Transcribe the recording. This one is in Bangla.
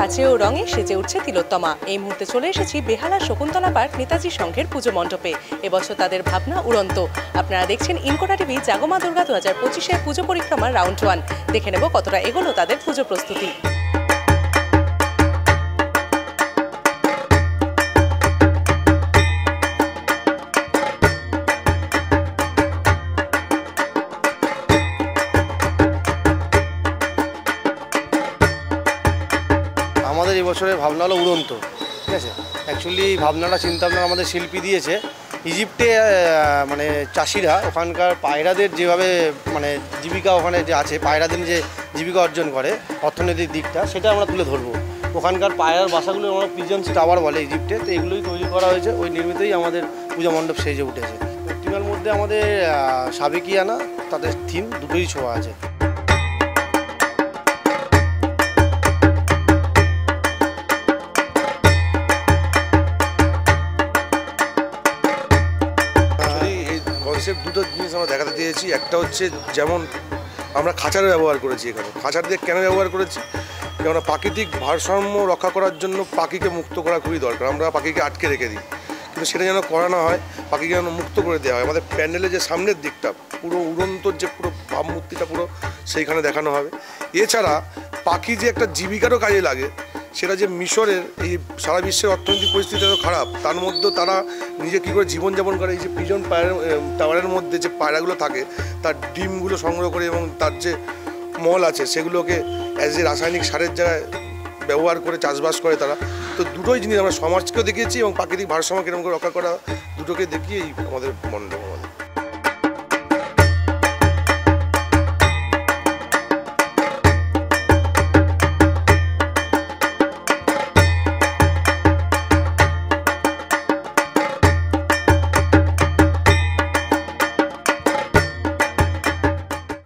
সাজে ও রঙে সেজে উঠছে তিলোত্তমা। এই মুহূর্তে চলে এসেছি বেহালা শকুন্তলা পার্ক নেতাজি সংঘের পুজো মণ্ডপে। এবছর তাদের ভাবনা উড়ন্ত। আপনারা দেখছেন ইনকোটা টিভি জাগমা দুর্গা 2025-এর পুজো পরিক্রমার রাউন্ড 1। দেখে নেব কতটা এগোলো তাদের পুজো প্রস্তুতি। আমাদের এবছরের ভাবনা হলো উড়ন্ত, ঠিক আছে। অ্যাকচুয়ালি ভাবনাটা চিন্তাভাবনা আমাদের শিল্পী দিয়েছে। ইজিপ্টে মানে চাষিরা ওখানকার পায়রাদের যেভাবে মানে জীবিকা ওখানে যে আছে, পায়রাদের যে জীবিকা অর্জন করে অর্থনৈতিক দিকটা, সেটা আমরা তুলে ধরবো। ওখানকার পায়রার বাসাগুলো আমরা পিজন্স টাওয়ার বলে ইজিপ্টে, তো এগুলোই তৈরি করা হয়েছে। ওই নির্মিতই আমাদের পূজা মণ্ডপ সেজে উঠেছে। প্রতিমার মধ্যে আমাদের সাবেকিয়ানা তাদের থিম দুটোই ছোঁয়া আছে। দুটো জিনিস আমরা দেখাতে চেয়েছি। একটা হচ্ছে যেমন আমরা খাঁচার ব্যবহার করেছি, এখানে খাঁচার দিয়ে কেন ব্যবহার করেছি, কেননা প্রাকৃতিক ভারসাম্য রক্ষা করার জন্য পাখিকে মুক্ত করা খুবই দরকার। আমরা পাখিকে আটকে রেখে দিই, কিন্তু সেটা যেন করা না হয়, পাখিকে যেন মুক্ত করে দেওয়া হয়। আমাদের প্যান্ডেলের যে সামনের দিকটা পুরো উড়ন্তর যে পুরো ভাবমূর্তিটা পুরো সেইখানে দেখানো হবে। এছাড়া পাখি যে একটা জীবিকারও কাজে লাগে, সেটা যে মিশরের এই সারা বিশ্বের অর্থনৈতিক পরিস্থিতি এত খারাপ, তার মধ্যেও তারা নিজে কী করে জীবনযাপন করে। এই যে পিজন টাওয়ারের মধ্যে যে পায়রাগুলো থাকে, তার ডিমগুলো সংগ্রহ করে এবং তার যে মল আছে সেগুলোকে অ্যাজ এ রাসায়নিক সারের জায়গায় ব্যবহার করে চাষবাস করে তারা। তো দুটোই জিনিস আমরা সমাজকেও দেখিয়েছি এবং প্রাকৃতিক ভারসাম্য কীরকম করে রক্ষা করা, দুটোকে দেখিয়েই আমাদের মণ্ডপ।